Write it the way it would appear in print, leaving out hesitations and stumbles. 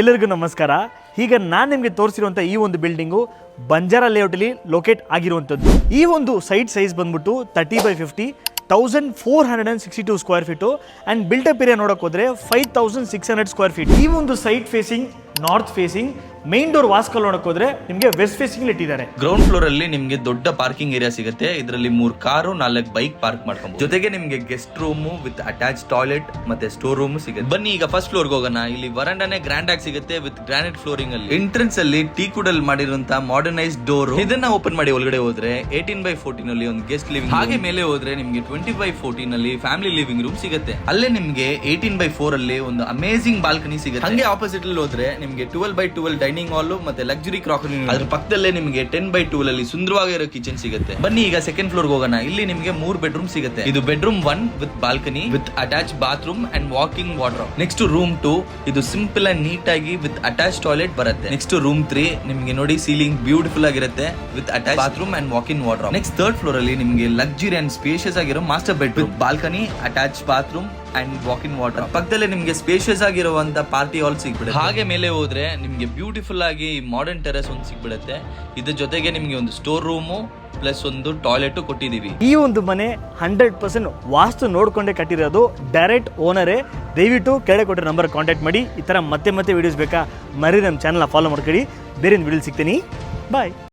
ಎಲ್ಲರಿಗೂ ನಮಸ್ಕಾರ. ಈಗ ನಾನು ನಿಮಗೆ ತೋರಿಸಿರುವಂಥ ಈ ಒಂದು ಬಿಲ್ಡಿಂಗು ಬಂಜಾರ ಲೇಔಟಲ್ಲಿ ಲೊಕೇಟ್ ಆಗಿರುವಂಥದ್ದು. ಈ ಒಂದು ಸೈಟ್ ಸೈಜ್ ಬಂದ್ಬಿಟ್ಟು 30/50, 1462 square feet and built up area ನೋಡೋಕೆ ಹೋದರೆ 5600 ಸ್ಕ್ವೇರ್ ಫೀಟ್. ಈ ಒಂದು site facing north facing, main door ವಾಸ್ಕಲ್ ನೋಡಕ್ ಹೋದ್ರೆ ನಿಮಗೆ ವೆಸ್ಟ್ ಫೇಸಿಂಗ್ ಇಟ್ಟಿದ್ದಾರೆ. ಗ್ರೌಂಡ್ ಫ್ಲೋರ್ ಅಲ್ಲಿ ನಿಮ್ಗೆ ದೊಡ್ಡ ಪಾರ್ಕಿಂಗ್ ಏರಿಯಾ ಸಿಗುತ್ತೆ. ಇದರಲ್ಲಿ 3 ಕಾರು 4 ಬೈಕ್ ಪಾರ್ಕ್ ಮಾಡ್ಕೊಬಹುದು. ಜೊತೆಗೆ ನಿಮ್ಗೆ guest room with attach toilet ಮತ್ತೆ ಸ್ಟೋರ್ ರೂಮ್ ಸಿಗುತ್ತೆ. ಬನ್ನಿ ಈಗ ಫಸ್ಟ್ ಫ್ಲೋರ್ ಹೋಗೋಣ. ಇಲ್ಲಿ ವರಂಡಾನೆ ಗ್ರ್ಯಾಂಡ್ ಆಗಿ ಸಿಗುತ್ತೆ ವಿತ್ ಗ್ರಾನೈಟ್ ಫ್ಲೋರಿಂಗ್ ಅಲ್ಲಿ. ಎಂಟ್ರೆನ್ಸ್ ಅಲ್ಲಿ ಟೀ ಕುಡಲ್ ಮಾಡಿರುವಂತ ಮಾಡರ್ನೈಸ್ ಡೋರ್, ಇದನ್ನ ಓಪನ್ ಮಾಡಿ ಒಳಗಡೆ ಹೋದ್ರೆ 18/14 ಅಲ್ಲಿ ಒಂದು ಗೆಸ್ಟ್ ಲಿವಿಂಗ್, ಹಾಗೆ ಮೇಲೆ ಹೋದ್ರೆ ನಿಮ್ಗೆ 20/14 ಅಲ್ಲಿ ಫ್ಯಾಮಿಲಿ ಲಿವಿಂಗ್ ರೂಮ್ ಸಿಗುತ್ತೆ. ಅಲ್ಲೇ ನಿಮ್ಗೆ 18/4 ಅಲ್ಲಿ ಒಂದು ಅಮೇಜಿಂಗ್ ಬಾಲ್ಕನಿ ಸಿಗುತ್ತೆ. ಹಂಗೆ ಆಪೋಸಿಟ್ ಅಲ್ಲಿ ಹೋದ್ರೆ ನಿಮ್ಗೆ 12/12 ಡೈನಿಂಗ್ ಹಾಲ್ ಮತ್ತೆ ಲಕ್ಸುರಿ ಕ್ರಾಕರಿ. ಅದ್ರ ಪಕ್ಕದಲ್ಲೇ ನಿಮ್ಗೆ 10/12 ಅಲ್ಲಿ ಸುಂದರವಾಗಿರೋ ಕಿಚನ್ ಸಿಗುತ್ತೆ. ಬನ್ನಿ ಈಗ ಸೆಕೆಂಡ್ ಫ್ಲೋರ್ ಹೋಗೋಣ. ಇಲ್ಲಿ ನಿಮ್ಗೆ 3 ಬೆಡ್ರೂಮ್ ಸಿಗುತ್ತೆ. ಇದು bedroom 1 with balcony with attach bathroom and walking wardrobe. Next room 2, ಇದು ಸಿಂಪಲ್ ಅಂಡ್ ನೀಟ್ ಆಗಿ ವಿತ್ ಅಟ್ಯಾಚ್ ಟಾಯ್ಲೆಟ್ ಬರುತ್ತೆ. ನೆಕ್ಸ್ಟ್ ರೂಮ್ 3 ನಿಮ್ಗೆ ನೋಡಿ ಸೀಲಿಂಗ್ ಬ್ಯೂಟಿಫುಲ್ ಆಗಿರುತ್ತೆ with attach bathroom and walking wardrobe. Next third floor ಅಲ್ಲಿ ನಿಮ್ಗೆ ಲಕ್ಸುರಿ ಅಂಡ್ ಸ್ಪೇಷಿಯಸ್ ಆಗಿರೋ master bedroom, balcony, attach bathroom and walking water. ಪಕ್ಕದಲ್ಲೇ ನಿಮ್ಗೆ ಸ್ಪೇಷಿಯಸ್ ಆಗಿರುವಂತ ಪಾರ್ಟಿ ಹಾಲ್ ಸಿಗ್ಬಿಡುತ್ತೆ. ಹಾಗೆ ಮೇಲೆ ಹೋದ್ರೆ ನಿಮ್ಗೆ ಬ್ಯೂಟಿಫುಲ್ ಆಗಿ ಮಾಡರ್ನ್ ಟೆರೆಸ್ ಒಂದು ಸಿಗ್ಬಿಡುತ್ತೆ. ಇದ್ರ ಜೊತೆಗೆ ನಿಮ್ಗೆ ಒಂದು ಸ್ಟೋರ್ ರೂಮು ಪ್ಲಸ್ ಒಂದು ಟಾಯ್ಲೆಟ್ ಕೊಟ್ಟಿದೀವಿ. ಈ ಒಂದು ಮನೆ 100% ವಾಸ್ತು ನೋಡ್ಕೊಂಡೇ ಕಟ್ಟಿರೋದು. ಡೈರೆಕ್ಟ್ ಓನರೇ. ದಯವಿಟ್ಟು ಕೆಳಗೆ ಕೊಟ್ಟಿರೋ ನಂಬರ್ ಕಾಂಟ್ಯಾಕ್ಟ್ ಮಾಡಿ. ಈ ತರ ಮತ್ತೆ ವಿಡಿಯೋಸ್ ಬೇಕಾ ಮರಿ ನಮ್ಮ ಚಾನಲ್ನ ಫಾಲೋ ಮಾಡ್ಕೊಳ್ಳಿ. ಬೇರೆ ವಿಡಿಯೋ ಸಿಗ್ತೀನಿ. ಬಾಯ್.